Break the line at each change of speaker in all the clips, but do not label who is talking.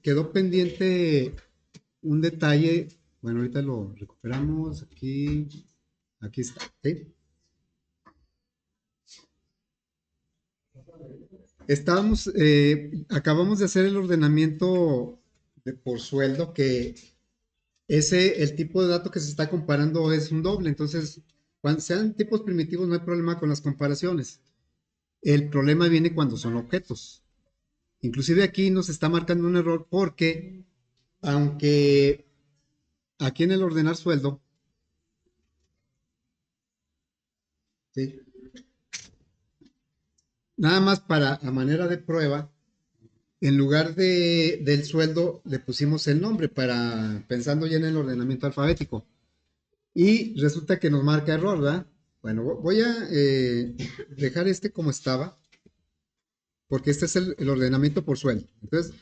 quedó pendiente un detalle. Bueno, ahorita lo recuperamos. Aquí está. ¿Sí? Acabamos de hacer el ordenamiento por sueldo, que el tipo de dato que se está comparando es un doble. Entonces, cuando sean tipos primitivos no hay problema con las comparaciones. El problema viene cuando son objetos. Inclusive aquí nos está marcando un error porque, aunque aquí en el ordenar sueldo, ¿sí? Nada más para a manera de prueba, en lugar del sueldo le pusimos el nombre para pensando ya en el ordenamiento alfabético. Y resulta que nos marca error, ¿verdad? Bueno, voy a dejar este como estaba, porque este es el ordenamiento por sueldo. Entonces,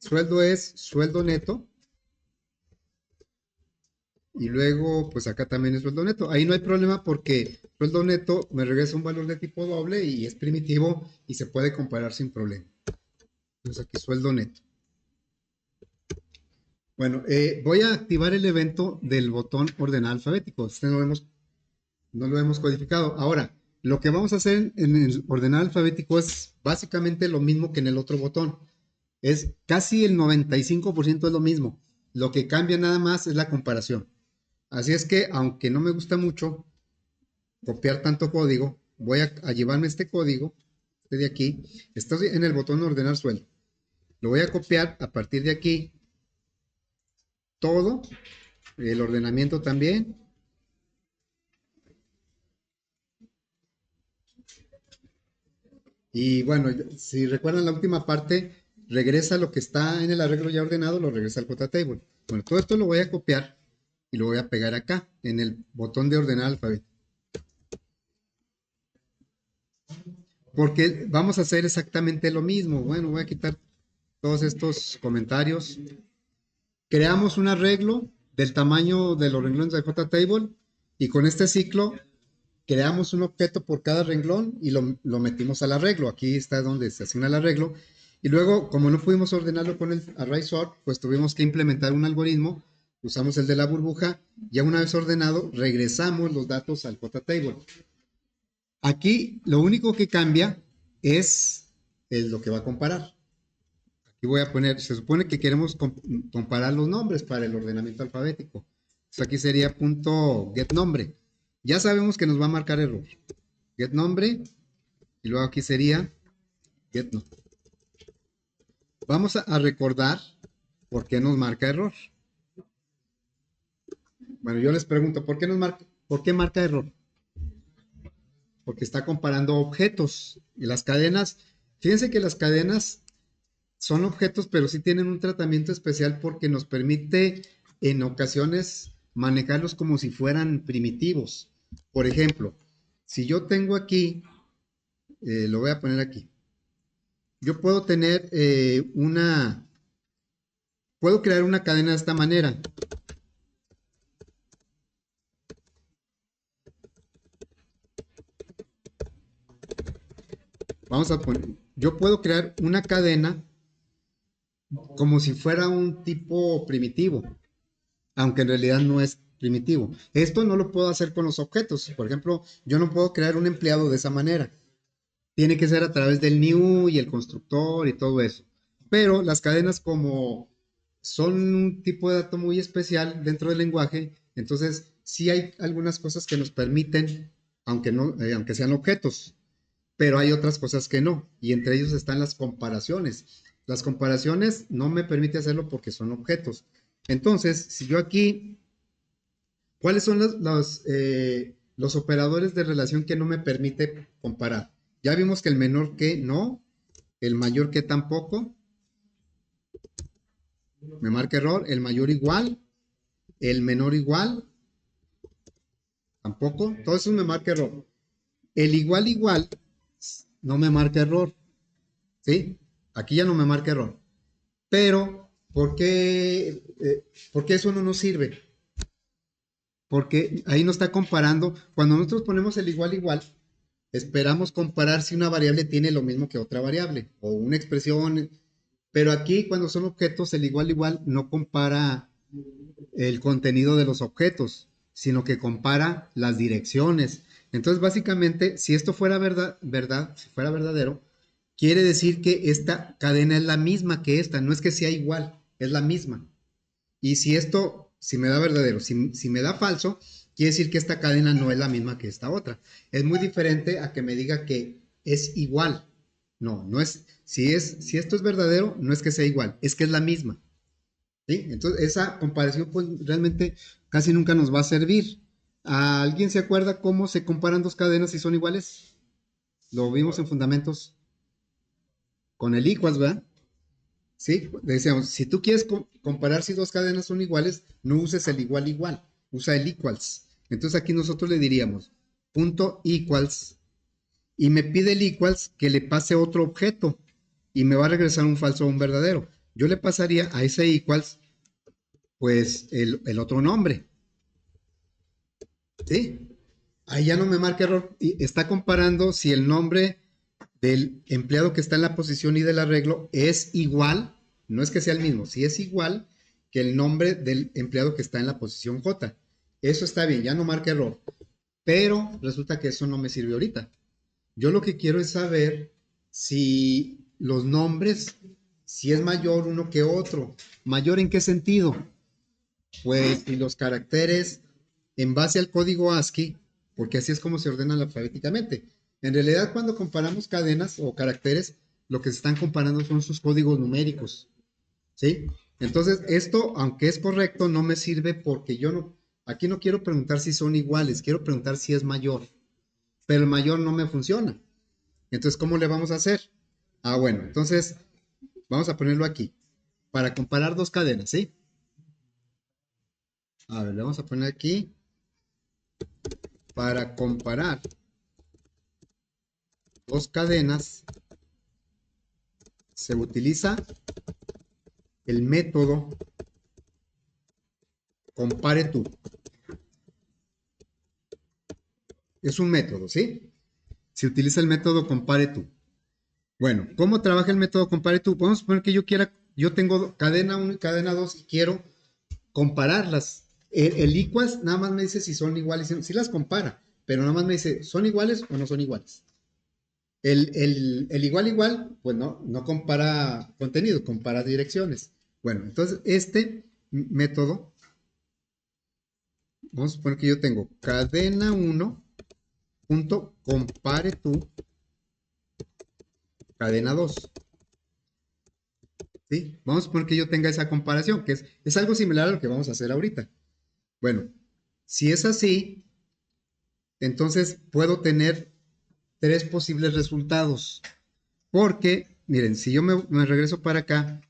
sueldo es sueldo neto, y luego, pues acá también es sueldo neto. Ahí no hay problema porque sueldo neto me regresa un valor de tipo doble y es primitivo y se puede comparar sin problema. Entonces aquí sueldo neto. Bueno, voy a activar el evento del botón ordenar alfabético. Este no lo hemos codificado. Ahora, lo que vamos a hacer en el ordenar alfabético es básicamente lo mismo que en el otro botón. Es casi el 95% es lo mismo. Lo que cambia nada más es la comparación. Así es que, aunque no me gusta mucho copiar tanto código, voy a llevarme este código, este de aquí. Estoy en el botón ordenar sueldo. Lo voy a copiar a partir de aquí todo, el ordenamiento también. Y bueno, si recuerdan la última parte, regresa lo que está en el arreglo ya ordenado, lo regresa al JTable. Bueno, todo esto lo voy a copiar y lo voy a pegar acá, en el botón de ordenar alfabeto. Porque vamos a hacer exactamente lo mismo. Bueno, voy a quitar todos estos comentarios. Creamos un arreglo del tamaño de los renglones de JTable y con este ciclo creamos un objeto por cada renglón y lo metimos al arreglo. Aquí está donde se asigna el arreglo. Y luego, como no pudimos ordenarlo con el array sort, pues tuvimos que implementar un algoritmo. Usamos el de la burbuja. Ya una vez ordenado, regresamos los datos al JTable. Aquí lo único que cambia es lo que va a comparar. Aquí voy a poner, se supone que queremos comparar los nombres para el ordenamiento alfabético. Entonces aquí sería punto get nombre. Ya sabemos que nos va a marcar error. Get nombre y luego aquí sería get nombre. Vamos a recordar por qué nos marca error. Bueno, yo les pregunto, ¿por qué marca error? Porque está comparando objetos. Y las cadenas, fíjense que las cadenas son objetos, pero sí tienen un tratamiento especial porque nos permite en ocasiones manejarlos como si fueran primitivos. Por ejemplo, si yo tengo aquí, lo voy a poner aquí, yo puedo tener puedo crear una cadena de esta manera. Vamos a poner, yo puedo crear una cadena como si fuera un tipo primitivo, aunque en realidad no es primitivo. Esto no lo puedo hacer con los objetos. Por ejemplo, yo no puedo crear un empleado de esa manera. Tiene que ser a través del new y el constructor y todo eso. Pero las cadenas, como son un tipo de dato muy especial dentro del lenguaje, entonces sí hay algunas cosas que nos permiten, aunque no, aunque sean objetos, pero hay otras cosas que no, y entre ellos están las comparaciones. Las comparaciones no me permite hacerlo porque son objetos. Entonces, si yo aquí, ¿cuáles son los operadores de relación que no me permite comparar? Ya vimos que el menor que no, el mayor que tampoco, me marca error, el mayor igual, el menor igual, tampoco, todo eso me marca error. El igual igual no me marca error, ¿sí? Aquí ya no me marca error. Pero, ¿por qué eso no nos sirve? Porque ahí nos está comparando. Cuando nosotros ponemos el igual igual, esperamos comparar si una variable tiene lo mismo que otra variable o una expresión. Pero aquí, cuando son objetos, el igual igual no compara el contenido de los objetos, sino que compara las direcciones. Entonces, básicamente, si esto fuera verdad, si fuera verdadero, quiere decir que esta cadena es la misma que esta, no es que sea igual, es la misma. Y si esto, si me da verdadero, si me da falso, quiere decir que esta cadena no es la misma que esta otra. Es muy diferente a que me diga que es igual. No, no es, si esto es verdadero, no es que sea igual, es que es la misma. ¿Sí? Entonces, esa comparación, pues realmente casi nunca nos va a servir. ¿Alguien se acuerda cómo se comparan dos cadenas si son iguales? Lo vimos en fundamentos con el equals, ¿verdad? Sí, decíamos, si tú quieres comparar si dos cadenas son iguales, no uses el igual igual, usa el equals. Entonces aquí nosotros le diríamos punto equals y me pide el equals que le pase otro objeto y me va a regresar un falso o un verdadero. Yo le pasaría a ese equals pues el otro nombre, ¿sí? Ahí ya no me marca error y está comparando si el nombre del empleado que está en la posición y del arreglo es igual, no es que sea el mismo, si es igual que el nombre del empleado que está en la posición J. Eso está bien, ya no marca error. Pero resulta que eso no me sirve ahorita. Yo lo que quiero es saber si los nombres, si es mayor uno que otro. ¿Mayor en qué sentido? Pues si los caracteres en base al código ASCII, porque así es como se ordenan alfabéticamente. En realidad, cuando comparamos cadenas o caracteres, lo que se están comparando son sus códigos numéricos, ¿sí? Entonces, esto, aunque es correcto, no me sirve porque yo no, aquí no quiero preguntar si son iguales, quiero preguntar si es mayor, pero el mayor no me funciona. Entonces, ¿cómo le vamos a hacer? Bueno, entonces vamos a ponerlo aquí, para comparar dos cadenas, ¿sí? A ver, le vamos a poner aquí para comparar dos cadenas se utiliza el método compare tú. Es un método, ¿sí? Se utiliza el método compare tú. Bueno, ¿cómo trabaja el método compare tú? Vamos a suponer que yo tengo cadena 1 y cadena 2 y quiero compararlas. El equals nada más me dice si son iguales, si las compara, pero nada más me dice, ¿son iguales o no son iguales? El igual igual, pues no compara contenido, compara direcciones. Bueno, entonces este método, vamos a suponer que yo tengo cadena 1 punto compare tú cadena 2. ¿Sí? Vamos a suponer que yo tenga esa comparación, que es algo similar a lo que vamos a hacer ahorita. Bueno, si es así, entonces puedo tener tres posibles resultados. Porque, miren, si yo me regreso para acá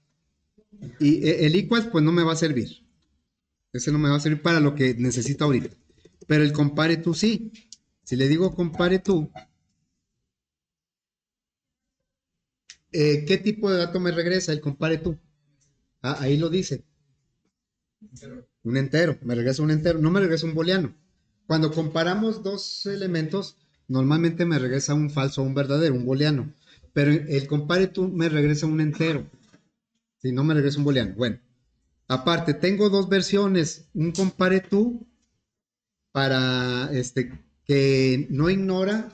y el equals pues no me va a servir. Ese no me va a servir para lo que necesito ahorita. Pero el compare tú sí. Si le digo compare tú, ¿qué tipo de dato me regresa el compare tú? Ahí lo dice. Un entero. Me regresa un entero. No me regresa un booleano. Cuando comparamos dos elementos, normalmente me regresa un falso o un verdadero, un booleano. Pero el compare tú me regresa un entero. Si no me regresa un booleano. Bueno, aparte, tengo dos versiones. Un compare tú para que no ignora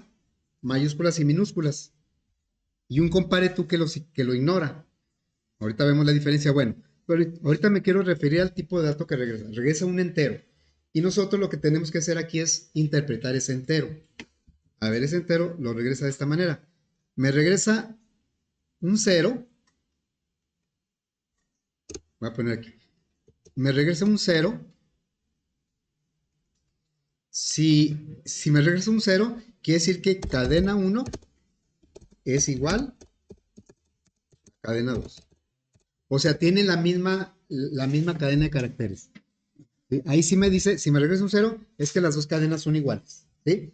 mayúsculas y minúsculas. Y un compare tú que lo ignora. Ahorita vemos la diferencia. Bueno, pero ahorita me quiero referir al tipo de dato que regresa. Regresa un entero. Y nosotros lo que tenemos que hacer aquí es interpretar ese entero. A ver, ese entero lo regresa de esta manera. Me regresa un cero. Voy a poner aquí. Me regresa un cero. Si me regresa un cero, quiere decir que cadena uno es igual a cadena 2. O sea, tiene la misma cadena de caracteres. ¿Sí? Ahí sí me dice, si me regresa un cero, es que las dos cadenas son iguales. ¿Sí?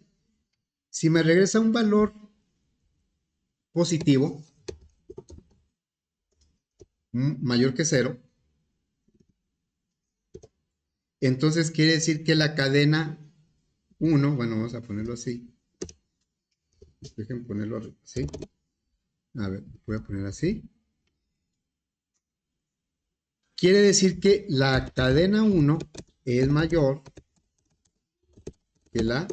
Si me regresa un valor positivo, mayor que cero, entonces quiere decir que la cadena uno, bueno, vamos a ponerlo así. Dejen ponerlo así. A ver, voy a poner así. quiere decir que la cadena 1 es mayor que la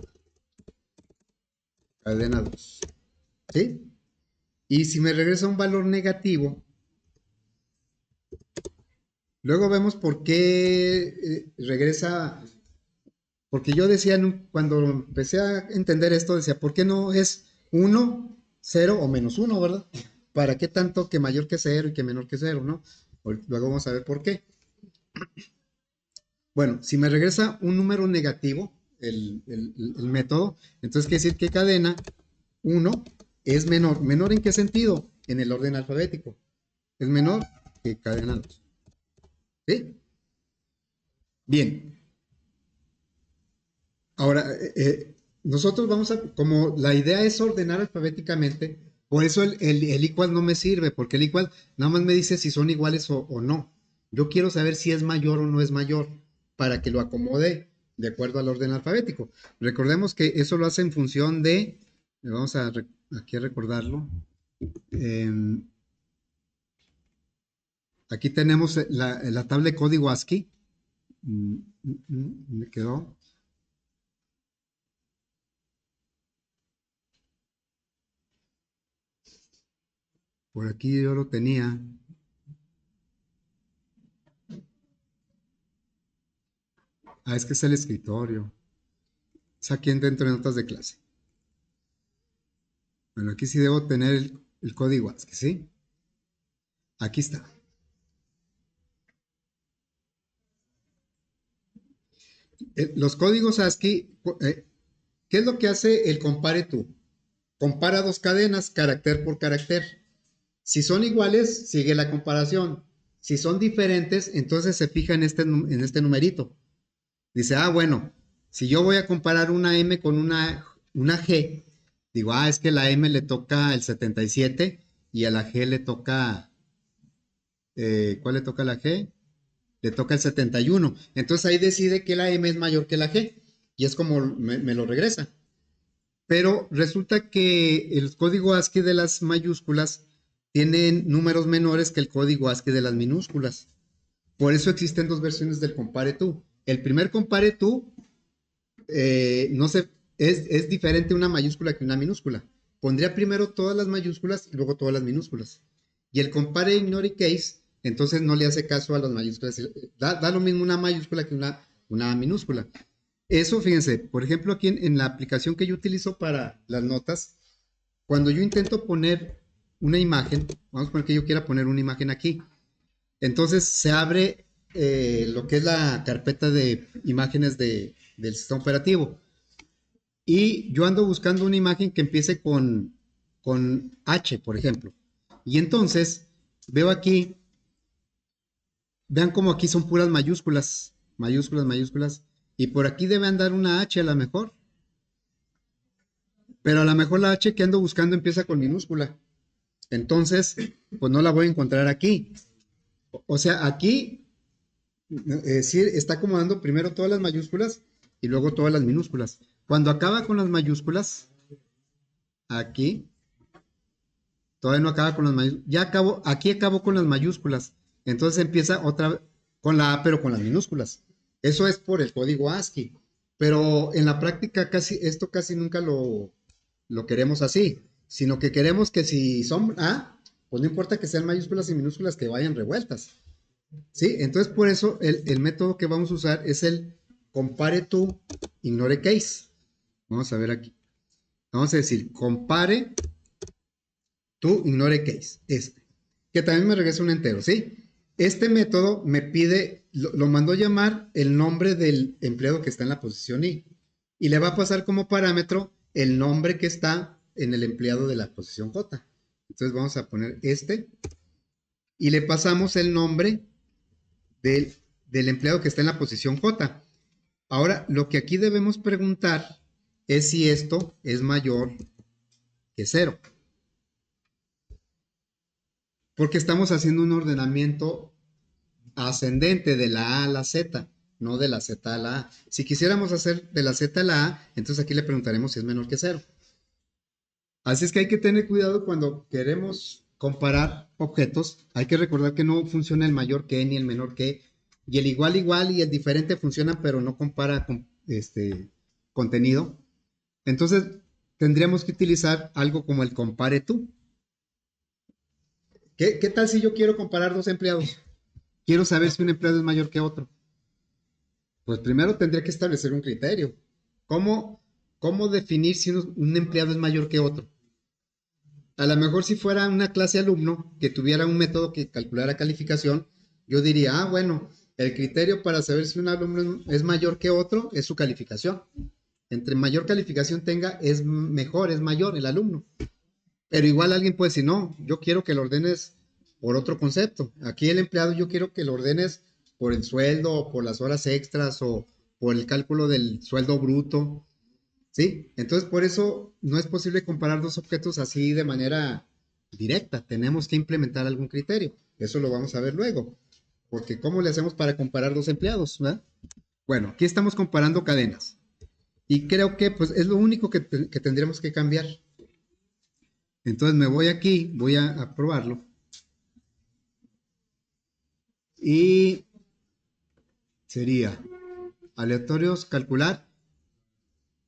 cadena 2. ¿Sí? Y si me regresa un valor negativo, luego vemos por qué regresa. Porque yo decía, cuando empecé a entender esto, decía, ¿por qué no es 1, 0 o -1, verdad? ¿Para qué tanto que mayor que 0 y que menor que 0, no? Luego vamos a ver por qué. Bueno, si me regresa un número negativo, el método, entonces quiere decir que cadena 1 es menor. ¿Menor en qué sentido? En el orden alfabético. Es menor que cadena 2. ¿Sí? Bien. Ahora, nosotros vamos a, como la idea es ordenar alfabéticamente, por eso el equal no me sirve, porque el equal nada más me dice si son iguales o no. Yo quiero saber si es mayor o no es mayor, para que lo acomode de acuerdo al orden alfabético. Recordemos que eso lo hace en función de, vamos a aquí a recordarlo. eh, Aquí tenemos la tabla de código ASCII. ¿Dónde quedó? Por aquí yo lo tenía. Ah, es que es el escritorio. Es aquí dentro de notas de clase. Bueno, aquí sí debo tener el código ASCII, ¿sí? Aquí está. Los códigos ASCII, ¿qué es lo que hace el compare tú? Compara dos cadenas, carácter por carácter. Si son iguales, sigue la comparación. Si son diferentes, entonces se fija en este numerito. Dice, bueno, si yo voy a comparar una M con una G, digo, es que la M le toca el 77 y a la G le toca, ¿cuál le toca a la G? Le toca el 71. Entonces ahí decide que la M es mayor que la G y es como me lo regresa. Pero resulta que el código ASCII de las mayúsculas tiene números menores que el código ASCII de las minúsculas. Por eso existen dos versiones del compare tú. El primer compare tú no sé, es diferente una mayúscula que una minúscula. Pondría primero todas las mayúsculas y luego todas las minúsculas. Y el compare ignore case, entonces no le hace caso a las mayúsculas. Da lo mismo una mayúscula que una minúscula. Eso, fíjense, por ejemplo, aquí en la aplicación que yo utilizo para las notas, cuando yo intento poner una imagen, vamos a poner que yo quiera poner una imagen aquí, entonces se abre lo que es la carpeta de imágenes del sistema operativo. Y yo ando buscando una imagen que empiece con H, por ejemplo. Y entonces veo aquí, vean como aquí son puras mayúsculas, mayúsculas, mayúsculas. Y por aquí debe andar una H a lo mejor. Pero a lo mejor la H que ando buscando empieza con minúscula. Entonces, pues no la voy a encontrar aquí. O sea, aquí sí está acomodando primero todas las mayúsculas y luego todas las minúsculas. Cuando acaba con las mayúsculas, aquí, todavía no acaba con las mayúsculas, ya acabo, aquí acabo con las mayúsculas. Entonces empieza otra vez con la A, pero con las minúsculas. Eso es por el código ASCII. Pero en la práctica esto casi nunca lo queremos así, sino que queremos que si son A, pues no importa que sean mayúsculas y minúsculas que vayan revueltas. ¿Sí? Entonces, por eso el método que vamos a usar es el compare to ignore case. Vamos a ver aquí. Vamos a decir compare to ignore case. Que también me regresa un entero, ¿sí? Este método me pide, lo mandó llamar el nombre del empleado que está en la posición I. Y le va a pasar como parámetro el nombre que está en el empleado de la posición J. Entonces vamos a poner y le pasamos el nombre del empleado que está en la posición J. Ahora, lo que aquí debemos preguntar es si esto es mayor que 0. Porque estamos haciendo un ordenamiento ascendente de la A a la Z, no de la Z a la A. Si quisiéramos hacer de la Z a la A, entonces aquí le preguntaremos si es menor que 0. Así es que hay que tener cuidado cuando queremos comparar objetos, hay que recordar que no funciona el mayor que ni el menor que, y el igual y el diferente funcionan, pero no compara con contenido. Entonces, tendríamos que utilizar algo como el compare tú. ¿Qué tal si yo quiero comparar dos empleados? Quiero saber si un empleado es mayor que otro. Pues primero tendría que establecer un criterio. ¿Cómo, cómo definir si un empleado es mayor que otro? A lo mejor si fuera una clase alumno que tuviera un método que calculara calificación, yo diría, bueno, el criterio para saber si un alumno es mayor que otro es su calificación. Entre mayor calificación tenga, es mejor, es mayor el alumno. Pero igual alguien puede decir, no, yo quiero que lo ordenes por otro concepto. Aquí el empleado yo quiero que lo ordenes por el sueldo, o por las horas extras o por el cálculo del sueldo bruto. ¿Sí? Entonces, por eso no es posible comparar dos objetos así de manera directa. Tenemos que implementar algún criterio. Eso lo vamos a ver luego. Porque ¿cómo le hacemos para comparar dos empleados? ¿Verdad? Bueno, aquí estamos comparando cadenas. Y creo que pues, es lo único que tendríamos que cambiar. Entonces me voy aquí, voy a probarlo. Y sería aleatorios, calcular.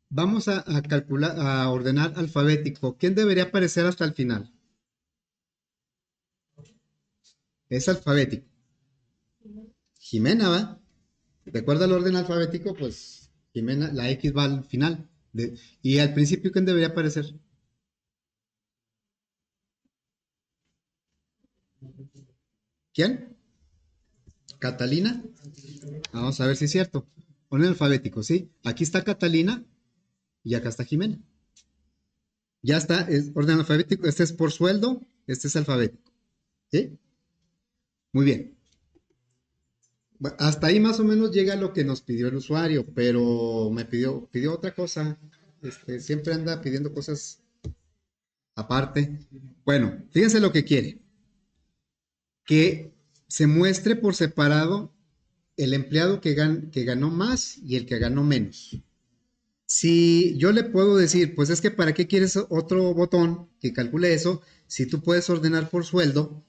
Vamos a calcular, a ordenar alfabético. ¿Quién debería aparecer hasta el final? Es alfabético. Jimena, ¿va? De acuerdo al orden alfabético, pues Jimena, la X va al final. Y al principio, ¿quién debería aparecer? ¿Quién? ¿Catalina? Vamos a ver si es cierto. Orden alfabético, ¿sí? Aquí está Catalina y acá está Jimena. Ya está, es orden alfabético. Este es por sueldo, este es alfabético. ¿Sí? Muy bien. Hasta ahí más o menos llega lo que nos pidió el usuario, pero pidió otra cosa. Siempre anda pidiendo cosas aparte. Bueno, fíjense lo que quiere. Que se muestre por separado el empleado que ganó más y el que ganó menos. Si yo le puedo decir, pues es que para qué quieres otro botón que calcule eso, si tú puedes ordenar por sueldo,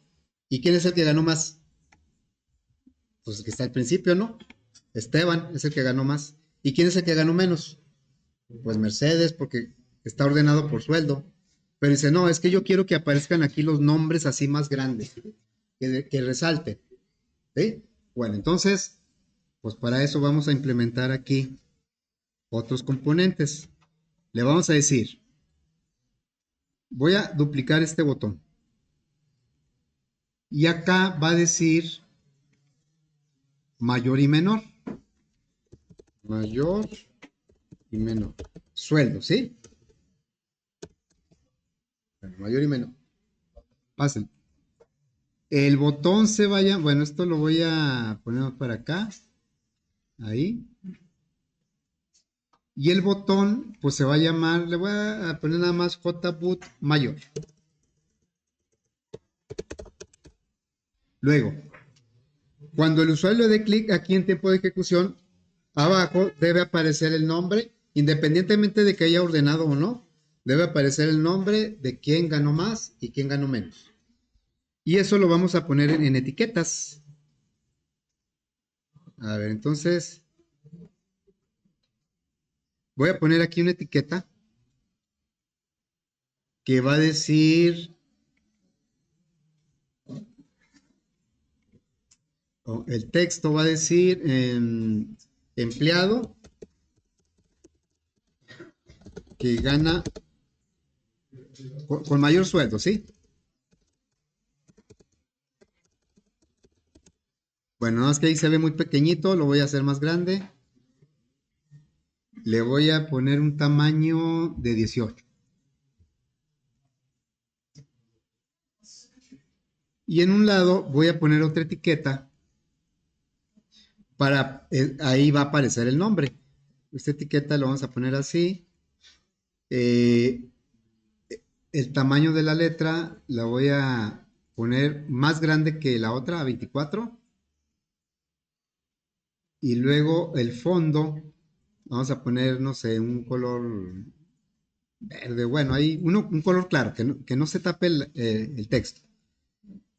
¿y quién es el que ganó más? Pues el que está al principio, ¿no? Esteban es el que ganó más. ¿Y quién es el que ganó menos? Pues Mercedes, porque está ordenado por sueldo. Pero dice, no, es que yo quiero que aparezcan aquí los nombres así más grandes, que resalten. ¿Sí? Bueno, entonces, pues para eso vamos a implementar aquí otros componentes. Le vamos a decir, voy a duplicar este botón. Y acá va a decir mayor y menor. Mayor y menor. Sueldo, ¿sí? Bueno, mayor y menor. Pasen. El botón se vaya, bueno, esto lo voy a poner para acá. Ahí. Y el botón, pues se va a llamar, le voy a poner nada más JBoot mayor. Luego, cuando el usuario le dé clic aquí en tiempo de ejecución, abajo debe aparecer el nombre, independientemente de que haya ordenado o no, debe aparecer el nombre de quién ganó más y quién ganó menos. Y eso lo vamos a poner en etiquetas. A ver, entonces voy a poner aquí una etiqueta que va a decir, el texto va a decir empleado que gana con mayor sueldo, ¿sí? Bueno, nada más que ahí se ve muy pequeñito, lo voy a hacer más grande. Le voy a poner un tamaño de 18. Y en un lado voy a poner otra etiqueta para, ahí va a aparecer el nombre. Esta etiqueta lo vamos a poner así. Eh, el tamaño de la letra la voy a poner más grande que la otra, a 24. Y luego el fondo, vamos a poner, no sé, un color verde. Bueno, hay un color claro, que no se tape el texto.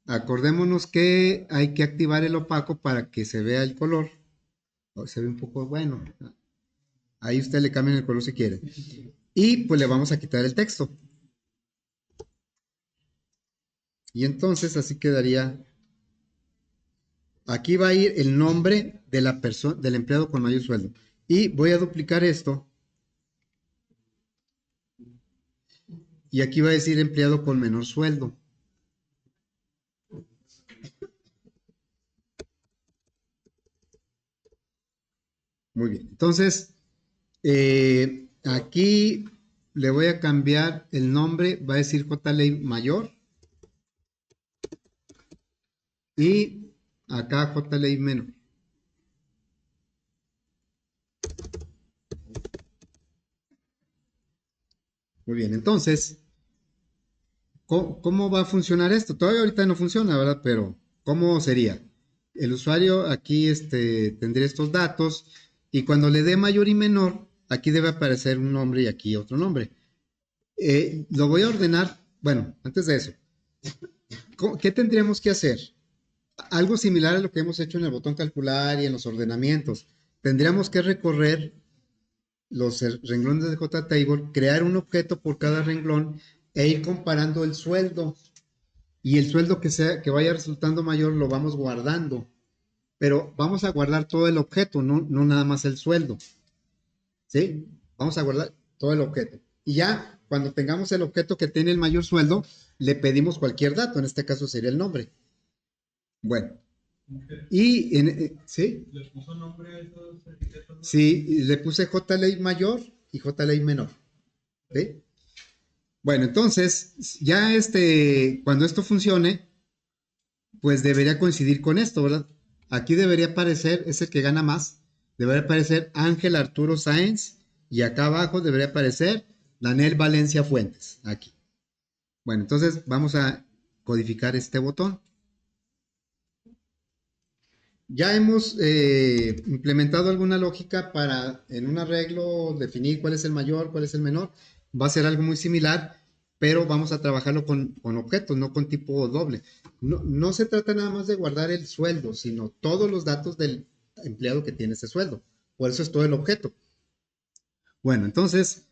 Acordémonos que hay que activar el opaco para que se vea el color. Oh, se ve un poco bueno. Ahí usted le cambia el color si quiere. Y pues le vamos a quitar el texto. Y entonces así quedaría. Aquí va a ir el nombre de la persona, del empleado con mayor sueldo. Y voy a duplicar esto. Y aquí va a decir empleado con menor sueldo. Muy bien. Entonces, aquí le voy a cambiar el nombre. Va a decir J. Ley mayor. Y acá J. Ley menor. Muy bien. Entonces, ¿cómo va a funcionar esto? Todavía ahorita no funciona, ¿verdad? Pero, ¿cómo sería? El usuario aquí tendría estos datos y cuando le dé mayor y menor, aquí debe aparecer un nombre y aquí otro nombre. Lo voy a ordenar, bueno, antes de eso, ¿qué tendríamos que hacer? Algo similar a lo que hemos hecho en el botón calcular y en los ordenamientos. Tendríamos que recorrer los renglones de JTable, crear un objeto por cada renglón e ir comparando el sueldo. Y el sueldo que vaya resultando mayor lo vamos guardando. Pero vamos a guardar todo el objeto, no nada más el sueldo. ¿Sí? Vamos a guardar todo el objeto. Y ya cuando tengamos el objeto que tiene el mayor sueldo, le pedimos cualquier dato, en este caso sería el nombre. Bueno, y ¿sí? ¿Le puso nombre a esos etiquetas? Sí, le puse J ley mayor y J ley menor. ¿Sí? Bueno, entonces, ya cuando esto funcione, pues debería coincidir con esto, ¿verdad? Aquí debería aparecer, es el que gana más, debería aparecer Ángel Arturo Sáenz y acá abajo debería aparecer Daniel Valencia Fuentes, aquí. Bueno, entonces vamos a codificar este botón. Ya hemos implementado alguna lógica para en un arreglo definir cuál es el mayor, cuál es el menor. Va a ser algo muy similar, pero vamos a trabajarlo con objetos, no con tipo doble. No se trata nada más de guardar el sueldo, sino todos los datos del empleado que tiene ese sueldo. Por eso es todo el objeto. Bueno, entonces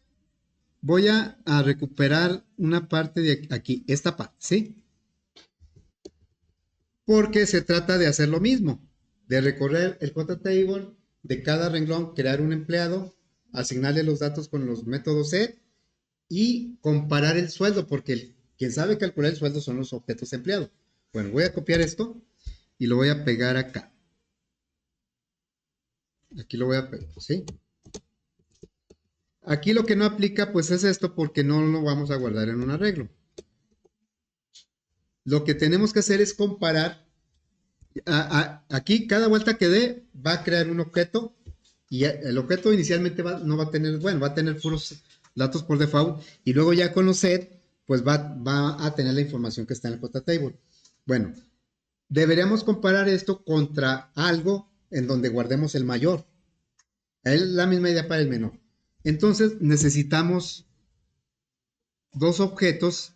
voy a recuperar una parte de aquí, esta parte, ¿sí? Porque se trata de hacer lo mismo, de recorrer el JTable, de cada renglón crear un empleado, asignarle los datos con los métodos set y comparar el sueldo, porque quien sabe calcular el sueldo son los objetos empleados. Bueno, voy a copiar esto y lo voy a pegar acá. Aquí lo voy a pegar, ¿sí? Aquí lo que no aplica pues es esto porque no lo vamos a guardar en un arreglo. Lo que tenemos que hacer es comparar. Aquí cada vuelta que dé va a crear un objeto y el objeto inicialmente no va a tener, bueno, va a tener puros datos por default y luego ya con los set pues va a tener la información que está en el JTable. Bueno, deberíamos comparar esto contra algo en donde guardemos el mayor. Es la misma idea para el menor. Entonces necesitamos dos objetos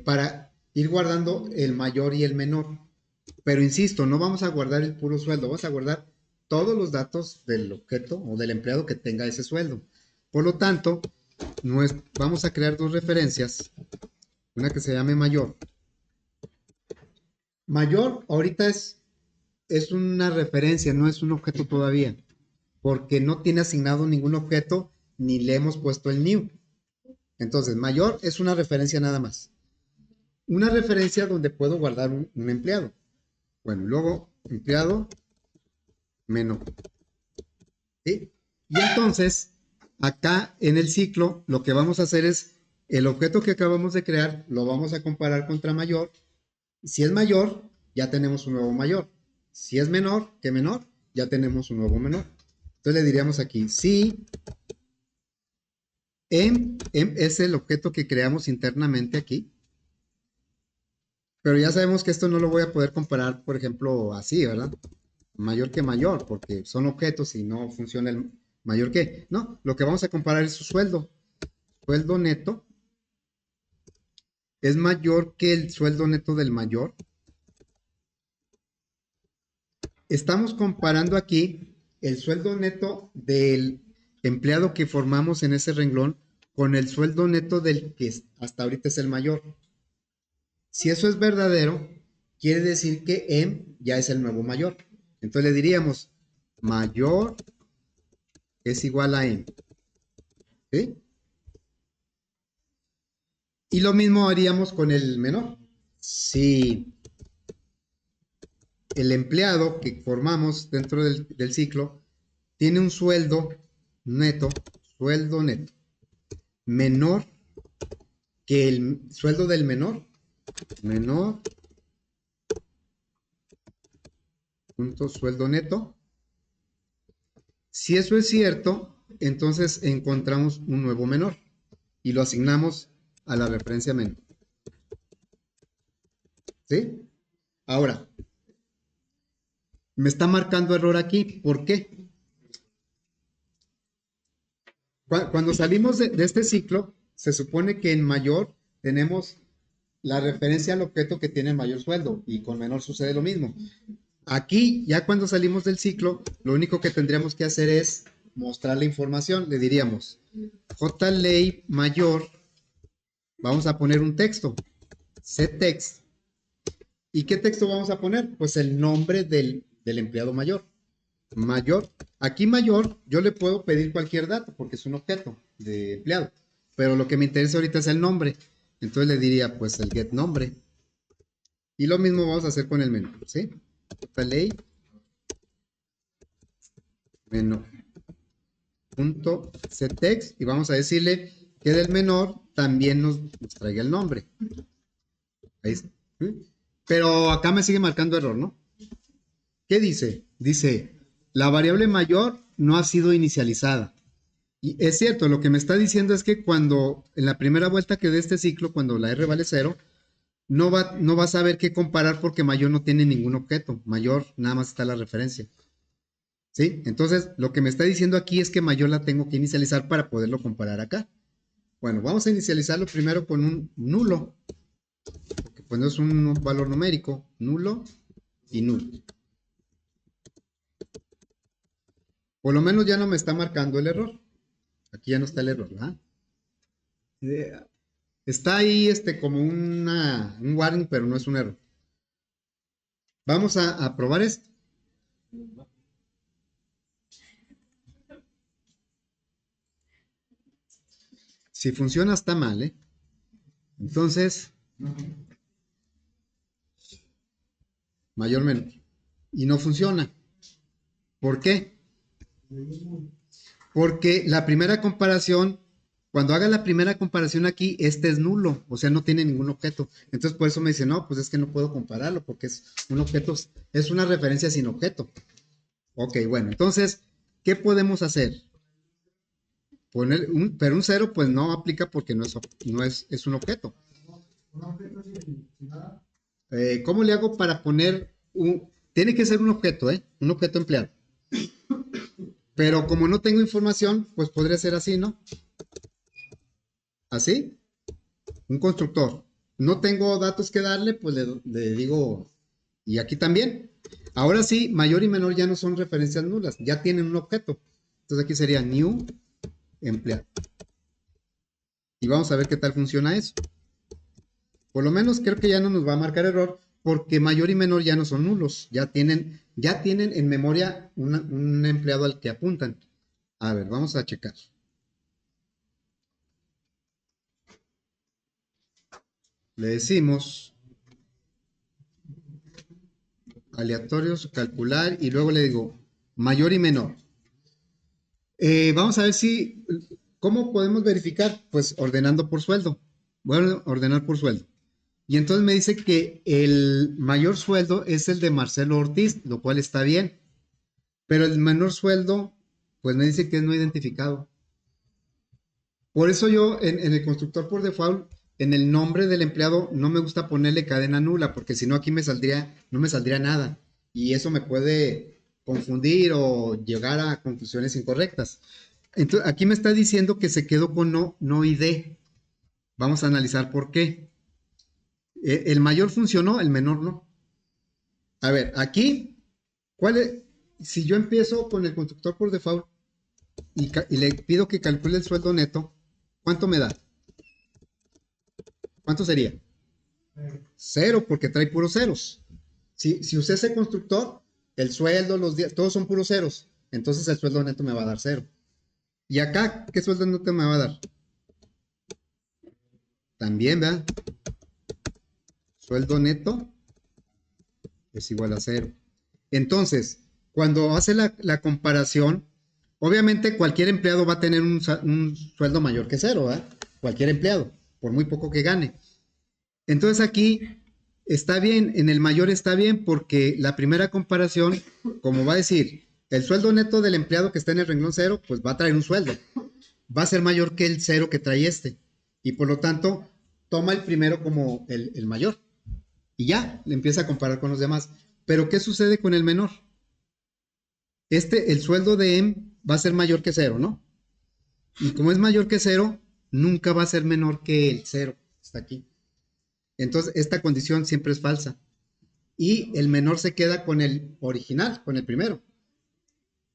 para ir guardando el mayor y el menor. Pero insisto, no vamos a guardar el puro sueldo, vamos a guardar todos los datos del objeto o del empleado que tenga ese sueldo. Por lo tanto, vamos a crear dos referencias, una que se llame mayor. Mayor ahorita es una referencia, no es un objeto todavía, porque no tiene asignado ningún objeto ni le hemos puesto el new. Entonces, mayor es una referencia nada más. Una referencia donde puedo guardar un empleado. Bueno, luego empleado menor. ¿Sí? Y entonces, acá en el ciclo, lo que vamos a hacer es el objeto que acabamos de crear, lo vamos a comparar contra mayor. Si es mayor, ya tenemos un nuevo mayor. Si es menor que menor, ya tenemos un nuevo menor. Entonces le diríamos aquí, si M es el objeto que creamos internamente aquí. Pero ya sabemos que esto no lo voy a poder comparar, por ejemplo, así, ¿verdad? Mayor que mayor, porque son objetos y no funciona el mayor que. No, lo que vamos a comparar es su sueldo. Sueldo neto es mayor que el sueldo neto del mayor. Estamos comparando aquí el sueldo neto del empleado que formamos en ese renglón con el sueldo neto del que hasta ahorita es el mayor. Si eso es verdadero, quiere decir que M ya es el nuevo mayor. Entonces le diríamos, mayor es igual a M. ¿Sí? Y lo mismo haríamos con el menor. Si el empleado que formamos dentro del ciclo tiene un neto, sueldo neto, menor que el sueldo del menor, punto sueldo neto. Si eso es cierto, entonces encontramos un nuevo menor y lo asignamos a la referencia menor. ¿Sí? Ahora, me está marcando error aquí. ¿Por qué? Cuando salimos de este ciclo, se supone que en mayor tenemos la referencia al objeto que tiene mayor sueldo y con menor sucede lo mismo. Aquí, ya cuando salimos del ciclo, lo único que tendríamos que hacer es mostrar la información. Le diríamos, JLey mayor, vamos a poner un texto, ctext. ¿Y qué texto vamos a poner? Pues el nombre del empleado mayor. Mayor. Aquí mayor, yo le puedo pedir cualquier dato porque es un objeto de empleado. Pero lo que me interesa ahorita es el nombre. Entonces le diría, pues el get nombre. Y lo mismo vamos a hacer con el menor, ¿sí? Ley menor. Punto ctext. Y vamos a decirle que del menor también nos traiga el nombre. Ahí está. ¿Sí? Pero acá me sigue marcando error, ¿no? ¿Qué dice? Dice, la variable mayor no ha sido inicializada. Y es cierto, lo que me está diciendo es que cuando, en la primera vuelta que dé este ciclo, cuando la R vale 0, no va a saber qué comparar porque mayor no tiene ningún objeto. Mayor nada más está la referencia. ¿Sí? Entonces, lo que me está diciendo aquí es que mayor la tengo que inicializar para poderlo comparar acá. Bueno, vamos a inicializarlo primero con un nulo. Porque pues no es un valor numérico. Nulo y nulo. Por lo menos ya no me está marcando el error. Aquí ya no está el error, ¿verdad? Está ahí como un warning, pero no es un error. Vamos a probar esto. Si funciona está mal, ¿eh? Entonces, mayor menor. Y no funciona. ¿Por qué? Porque la primera comparación, cuando haga la primera comparación aquí, este es nulo, o sea, no tiene ningún objeto. Entonces, por eso me dice, no, pues es que no puedo compararlo, porque es un objeto, es una referencia sin objeto. Ok, bueno, entonces, ¿qué podemos hacer? Pero un cero, pues no aplica porque no es un objeto. ¿Cómo le hago para poner tiene que ser un objeto, ¿eh? Un objeto empleado. Pero como no tengo información, pues podría ser así, ¿no? Así, un constructor. No tengo datos que darle, pues le digo, y aquí también. Ahora sí, mayor y menor ya no son referencias nulas, ya tienen un objeto. Entonces aquí sería new empleado. Y vamos a ver qué tal funciona eso. Por lo menos creo que ya no nos va a marcar error porque mayor y menor ya no son nulos. Ya tienen en memoria un empleado al que apuntan. A ver, vamos a checar. Le decimos aleatorios, calcular y luego le digo mayor y menor. Vamos a ver ¿cómo podemos verificar? Pues ordenando por sueldo. Bueno, ordenar por sueldo. Y entonces me dice que el mayor sueldo es el de Marcelo Ortiz, lo cual está bien. Pero el menor sueldo, pues me dice que es no identificado. Por eso yo en el constructor por default, en el nombre del empleado, no me gusta ponerle cadena nula, porque si no aquí no me saldría nada. Y eso me puede confundir o llegar a conclusiones incorrectas. Entonces, aquí me está diciendo que se quedó con no ID. Vamos a analizar por qué. El mayor funcionó, el menor no. A ver, aquí, ¿cuál es? Si yo empiezo con el constructor por default y le pido que calcule el sueldo neto, ¿cuánto me da? ¿Cuánto sería? Cero, porque trae puros ceros. Si usé ese constructor, el sueldo, los días, todos son puros ceros. Entonces el sueldo neto me va a dar cero. Y acá, ¿qué sueldo neto me va a dar? También, ¿verdad? Sueldo neto es igual a cero. Entonces, cuando hace la comparación, obviamente cualquier empleado va a tener un sueldo mayor que cero, ¿verdad? Cualquier empleado, por muy poco que gane. Entonces aquí está bien, en el mayor está bien porque la primera comparación, como va a decir, el sueldo neto del empleado que está en el renglón cero, pues va a traer un sueldo. Va a ser mayor que el cero que trae este. Y por lo tanto, toma el primero como el mayor. Y ya, le empieza a comparar con los demás. Pero ¿qué sucede con el menor? El sueldo de M va a ser mayor que cero, ¿no? Y como es mayor que cero, nunca va a ser menor que el cero. Está aquí. Entonces, esta condición siempre es falsa. Y el menor se queda con el original, con el primero.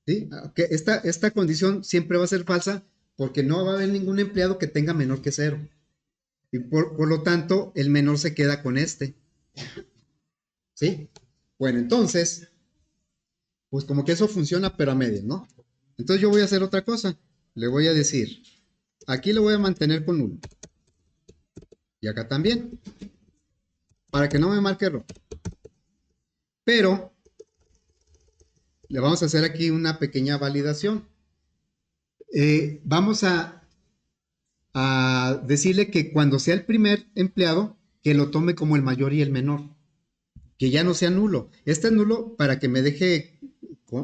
¿Sí? Que esta condición siempre va a ser falsa porque no va a haber ningún empleado que tenga menor que cero. Y por lo tanto, el menor se queda con este. ¿Sí? Bueno, entonces, pues como que eso funciona, pero a medias, ¿no? Entonces yo voy a hacer otra cosa. Le voy a decir, aquí lo voy a mantener con 1. Y acá también. Para que no me marque error. Pero le vamos a hacer aquí una pequeña validación. Vamos a decirle que cuando sea el primer empleado, que lo tome como el mayor y el menor. Que ya no sea nulo. Este es nulo para que me deje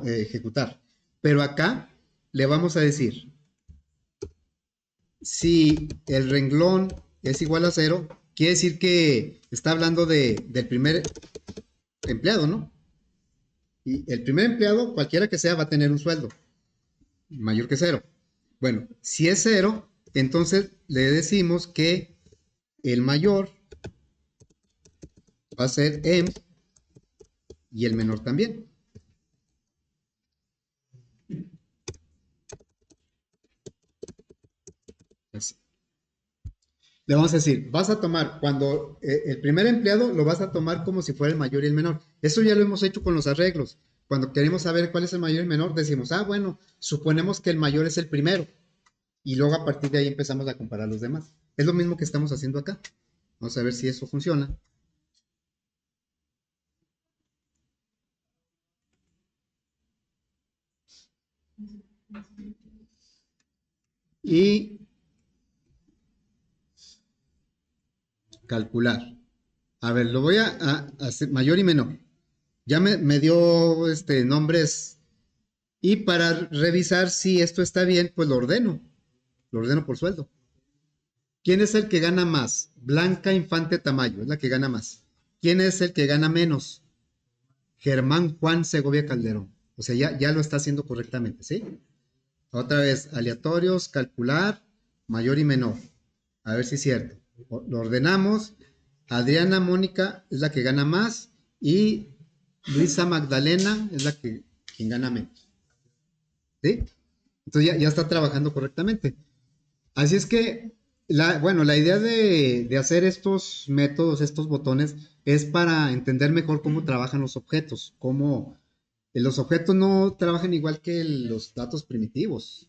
ejecutar. Pero acá le vamos a decir, si el renglón es igual a 0, quiere decir que está hablando del primer empleado, ¿no? Y el primer empleado, cualquiera que sea, va a tener un sueldo mayor que 0. Bueno, si es 0, entonces le decimos que el mayor va a ser M y el menor también. Así. Le vamos a decir, vas a tomar, cuando el primer empleado lo vas a tomar como si fuera el mayor y el menor. Eso ya lo hemos hecho con los arreglos. Cuando queremos saber cuál es el mayor y el menor, decimos, bueno, suponemos que el mayor es el primero. Y luego a partir de ahí empezamos a comparar los demás. Es lo mismo que estamos haciendo acá. Vamos a ver si eso funciona. Y calcular. A ver, lo voy a hacer mayor y menor. Ya me dio nombres. Y para revisar si esto está bien, pues lo ordeno. Lo ordeno por sueldo. ¿Quién es el que gana más? Blanca Infante Tamayo, es la que gana más. ¿Quién es el que gana menos? Germán Juan Segovia Calderón. O sea, ya lo está haciendo correctamente, ¿sí? Otra vez, aleatorios, calcular, mayor y menor. A ver si es cierto. Lo ordenamos. Adriana Mónica es la que gana más y Luisa Magdalena es la que quien gana menos. ¿Sí? Entonces ya está trabajando correctamente. Así es que, bueno, la idea de hacer estos métodos, estos botones, es para entender mejor cómo trabajan los objetos, cómo los objetos no trabajan igual que los datos primitivos.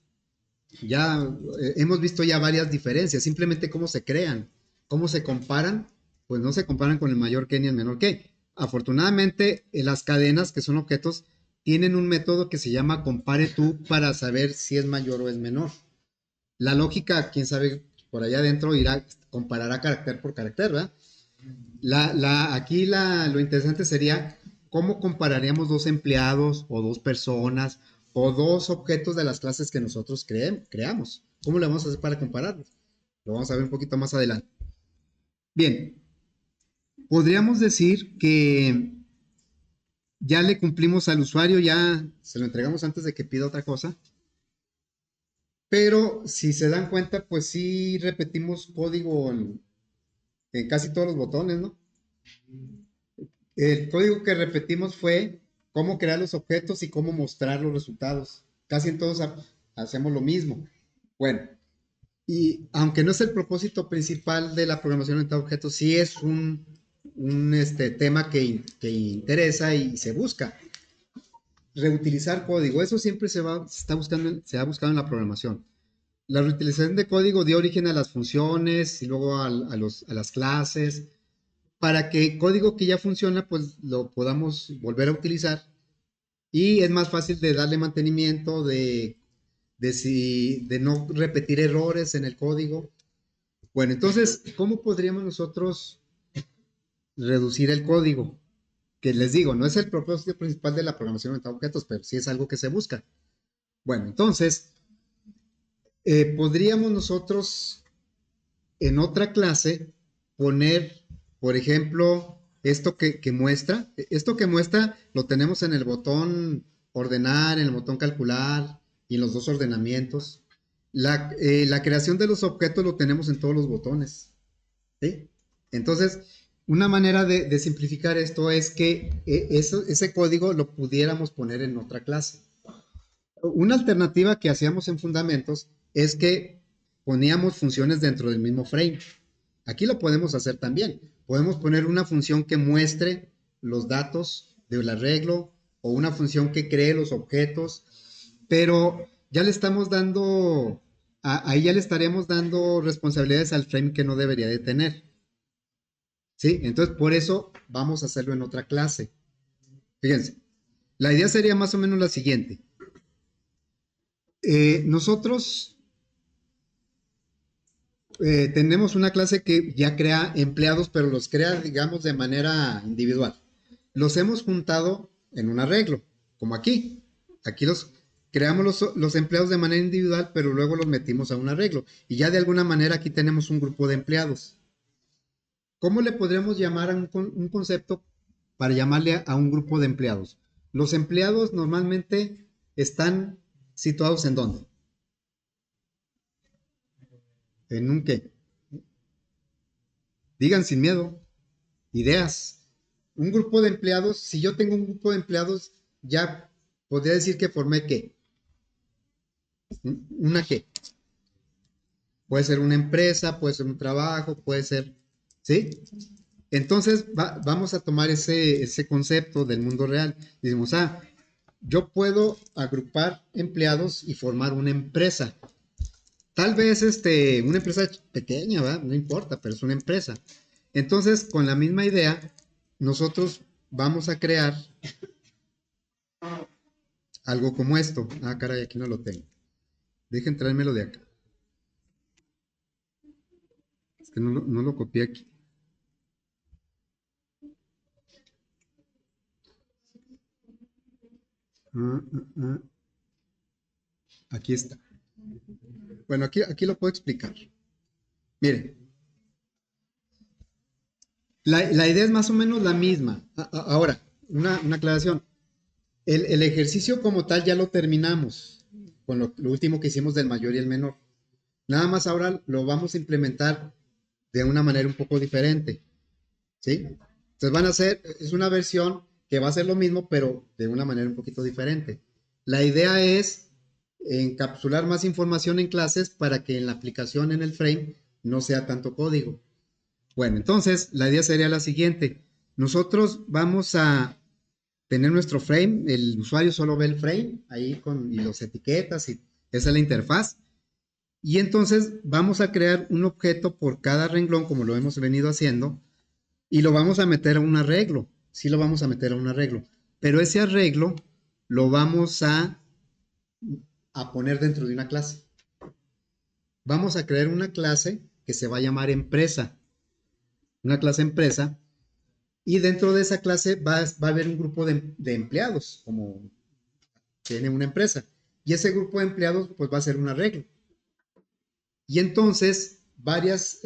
Ya hemos visto ya varias diferencias, simplemente cómo se crean, cómo se comparan, pues no se comparan con el mayor que ni el menor que. Afortunadamente, las cadenas, que son objetos, tienen un método que se llama compare tú para saber si es mayor o es menor. La lógica, quién sabe, por allá adentro comparará carácter por carácter, ¿verdad? Aquí lo interesante sería cómo compararíamos dos empleados o dos personas o dos objetos de las clases que nosotros creamos. ¿Cómo le vamos a hacer para compararlos? Lo vamos a ver un poquito más adelante. Bien, podríamos decir que ya le cumplimos al usuario, ya se lo entregamos antes de que pida otra cosa. Pero si se dan cuenta, pues sí repetimos código en casi todos los botones, ¿no? El código que repetimos fue cómo crear los objetos y cómo mostrar los resultados. Casi en todos hacemos lo mismo. Bueno, y aunque no es el propósito principal de la programación orientada a objetos, sí es un tema que interesa y se busca. Reutilizar código, eso siempre se está buscando, se ha buscado en la programación. La reutilización de código dio origen a las funciones y luego a las clases, para que código que ya funciona, pues lo podamos volver a utilizar y es más fácil de darle mantenimiento, de no repetir errores en el código. Bueno, entonces, ¿cómo podríamos nosotros reducir el código? Que les digo, no es el propósito principal de la programación orientada a objetos, pero sí es algo que se busca. Bueno, entonces, podríamos nosotros en otra clase poner, por ejemplo, esto que muestra lo tenemos en el botón ordenar, en el botón calcular y en los dos ordenamientos. La creación de los objetos lo tenemos en todos los botones, ¿sí? Entonces, una manera de simplificar esto es que ese código lo pudiéramos poner en otra clase. Una alternativa que hacíamos en fundamentos es que poníamos funciones dentro del mismo frame. Aquí lo podemos hacer también. Podemos poner una función que muestre los datos del arreglo o una función que cree los objetos, pero ya le estamos dando, ahí ya le estaríamos dando responsabilidades al frame que no debería de tener. ¿Sí? Entonces, por eso vamos a hacerlo en otra clase. Fíjense, la idea sería más o menos la siguiente. Nosotros tenemos una clase que ya crea empleados, pero los crea, digamos, de manera individual. Los hemos juntado en un arreglo, como aquí. Aquí creamos los empleados de manera individual, pero luego los metimos a un arreglo. Y ya de alguna manera aquí tenemos un grupo de empleados. ¿Cómo le podríamos llamar a un concepto para llamarle a un grupo de empleados? Los empleados normalmente están situados ¿en dónde? ¿En un qué? Digan sin miedo. Ideas. Un grupo de empleados, si yo tengo un grupo de empleados, ya podría decir que formé qué. ¿Una qué? Puede ser una empresa, puede ser un trabajo, puede ser, ¿sí? Entonces vamos a tomar ese concepto del mundo real. Y decimos, yo puedo agrupar empleados y formar una empresa. Tal vez una empresa pequeña, ¿verdad? No importa, pero es una empresa. Entonces, con la misma idea, nosotros vamos a crear algo como esto. Caray, aquí no lo tengo. Dejen traérmelo de acá. Es que no lo copié aquí. Aquí está. Bueno, aquí lo puedo explicar. Miren, la idea es más o menos la misma. Ahora, una aclaración. El ejercicio como tal ya lo terminamos con lo último que hicimos del mayor y el menor. Nada más ahora lo vamos a implementar de una manera un poco diferente. ¿Sí? Entonces es una versión que va a ser lo mismo, pero de una manera un poquito diferente. La idea es encapsular más información en clases para que en la aplicación en el frame no sea tanto código. Bueno, entonces la idea sería la siguiente. Nosotros vamos a tener nuestro frame, el usuario solo ve el frame ahí y los etiquetas y esa es la interfaz. Y entonces vamos a crear un objeto por cada renglón como lo hemos venido haciendo y lo vamos a meter a un arreglo. Sí lo vamos a meter a un arreglo. Pero ese arreglo lo vamos a poner dentro de una clase. Vamos a crear una clase que se va a llamar empresa. Una clase empresa. Y dentro de esa clase va a haber un grupo de empleados, como tiene una empresa. Y ese grupo de empleados pues va a ser un arreglo. Y entonces varios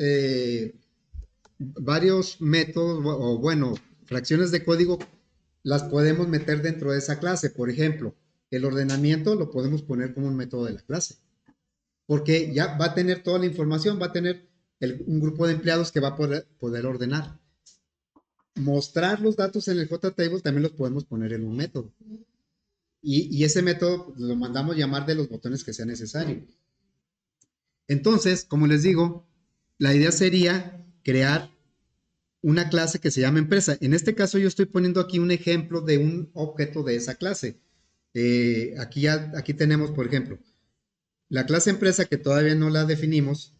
métodos o bueno, fracciones de código las podemos meter dentro de esa clase. Por ejemplo, el ordenamiento lo podemos poner como un método de la clase. Porque ya va a tener toda la información, va a tener un grupo de empleados que va a poder ordenar. mostrar los datos en el JTable también los podemos poner en un método. Y ese método lo mandamos llamar de los botones que sea necesario. Entonces, como les digo, la idea sería crear una clase que se llama empresa. En este caso yo estoy poniendo aquí un ejemplo de un objeto de esa clase. Aquí tenemos, por ejemplo, la clase empresa que todavía no la definimos.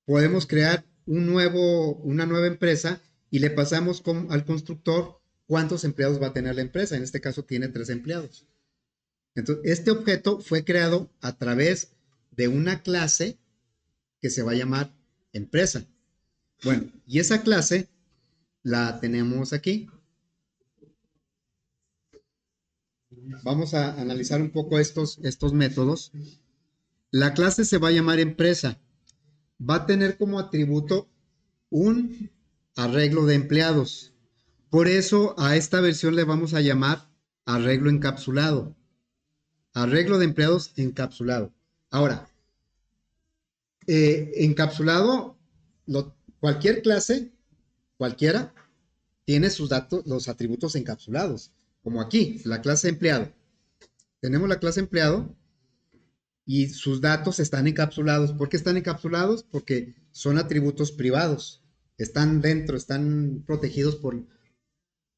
Podemos crear una nueva empresa y le pasamos al constructor cuántos empleados va a tener la empresa. En este caso tiene 3 empleados. Entonces, este objeto fue creado a través de una clase que se va a llamar empresa. Bueno, y esa clase la tenemos aquí. Vamos a analizar un poco estos métodos. La clase se va a llamar empresa. Va a tener como atributo un arreglo de empleados. Por eso a esta versión le vamos a llamar arreglo encapsulado. Arreglo de empleados encapsulado. Ahora, encapsulado, cualquier clase, cualquiera, tiene sus datos, los atributos encapsulados. Como aquí, la clase empleado. Tenemos la clase empleado y sus datos están encapsulados. ¿Por qué están encapsulados? Porque son atributos privados. Están dentro, están protegidos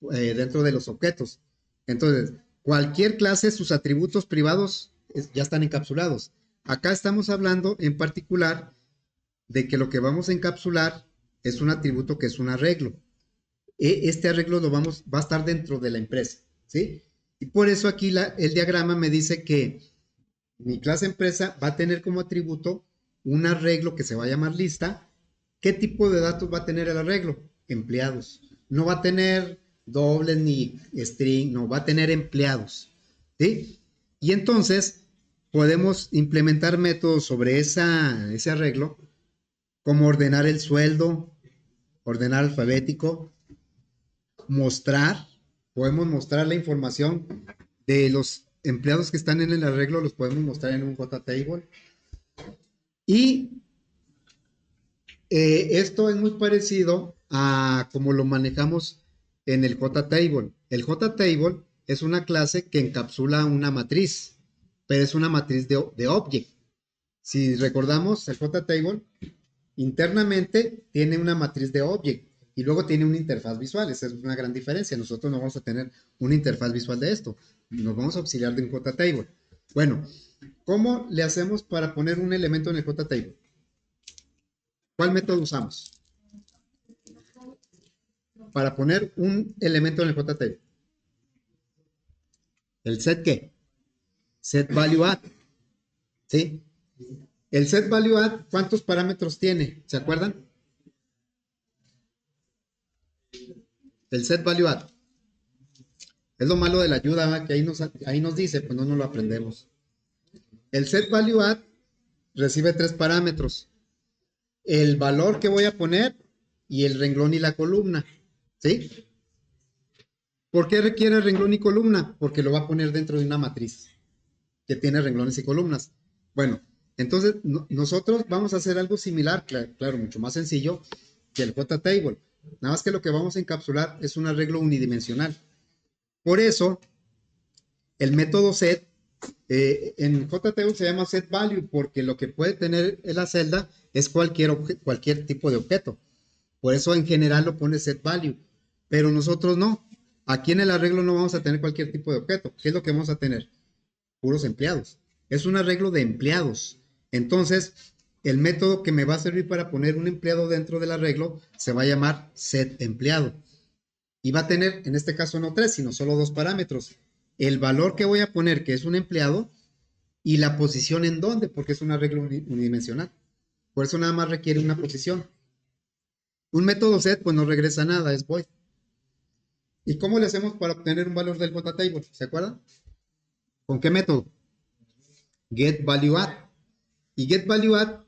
dentro de los objetos. Entonces, cualquier clase, sus atributos privados ya están encapsulados. Acá estamos hablando en particular de que lo que vamos a encapsular es un atributo que es un arreglo. Este arreglo va a estar dentro de la empresa, ¿sí? Y por eso aquí el diagrama me dice que mi clase empresa va a tener como atributo un arreglo que se va a llamar lista. ¿Qué tipo de datos va a tener el arreglo? Empleados. No va a tener dobles ni string, no, va a tener empleados, ¿sí? Y entonces podemos implementar métodos sobre ese arreglo, como ordenar el sueldo, ordenar alfabético, podemos mostrar la información de los empleados que están en el arreglo, los podemos mostrar en un JTable. Y esto es muy parecido a como lo manejamos en el JTable. El JTable es una clase que encapsula una matriz, pero es una matriz de object. Si recordamos, el JTable internamente tiene una matriz de object y luego tiene una interfaz visual. Esa es una gran diferencia. Nosotros no vamos a tener una interfaz visual de esto. Nos vamos a auxiliar de un JTable. Bueno, ¿cómo le hacemos para poner un elemento en el JTable? ¿Cuál método usamos para poner un elemento en el JTable? ¿El set qué? Set value add. ¿Sí? El set value add, ¿cuántos parámetros tiene? ¿Se acuerdan? El set value add. Es lo malo de la ayuda, ¿va? Que ahí nos dice, pues no lo aprendemos. El set value add recibe 3 parámetros. El valor que voy a poner y el renglón y la columna. ¿Sí? ¿Por qué requiere renglón y columna? Porque lo va a poner dentro de una matriz que tiene renglones y columnas. Bueno, entonces nosotros vamos a hacer algo similar, claro, mucho más sencillo que el JTable. Nada más que lo que vamos a encapsular es un arreglo unidimensional. Por eso, el método set, en JTable se llama set value, porque lo que puede tener en la celda es cualquier tipo de objeto. Por eso en general lo pone set value, pero nosotros no. Aquí en el arreglo no vamos a tener cualquier tipo de objeto. ¿Qué es lo que vamos a tener? Puros empleados. Es un arreglo de empleados. Entonces, el método que me va a servir para poner un empleado dentro del arreglo se va a llamar set empleado. Y va a tener, en este caso no 3, sino solo 2 parámetros. El valor que voy a poner, que es un empleado, y la posición en dónde, porque es un arreglo unidimensional. Por eso nada más requiere una posición. Un método set, pues no regresa nada, es void. ¿Y cómo le hacemos para obtener un valor del JTable? ¿Se acuerdan? ¿Con qué método? Get value add. Y get value add,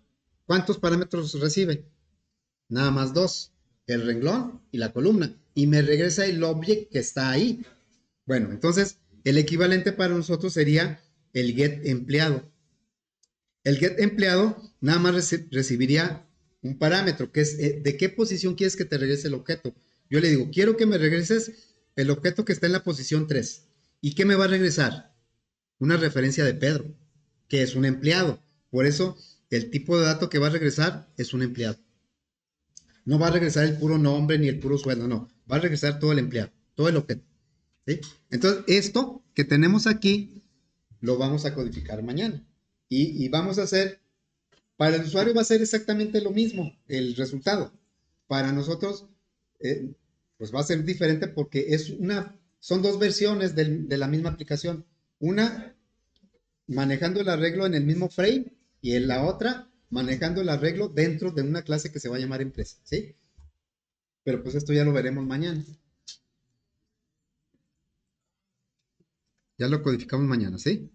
¿cuántos parámetros recibe? Nada más 2. El renglón y la columna. Y me regresa el object que está ahí. Bueno, entonces el equivalente para nosotros sería el get empleado. El get empleado nada más recibiría un parámetro, que es de qué posición quieres que te regrese el objeto. Yo le digo, quiero que me regreses el objeto que está en la posición 3. ¿Y qué me va a regresar? Una referencia de Pedro, que es un empleado. Por eso, el tipo de dato que va a regresar es un empleado. No va a regresar el puro nombre ni el puro sueldo, no. Va a regresar todo el empleado, todo el objeto. ¿Sí? Entonces, esto que tenemos aquí lo vamos a codificar mañana. Y vamos a hacer, para el usuario va a ser exactamente lo mismo el resultado. Para nosotros, eh, pues va a ser diferente porque son dos versiones de la misma aplicación. Una manejando el arreglo en el mismo frame y en la otra manejando el arreglo dentro de una clase que se va a llamar empresa. ¿Sí? Pero pues esto ya lo veremos mañana. Ya lo codificamos mañana, ¿sí?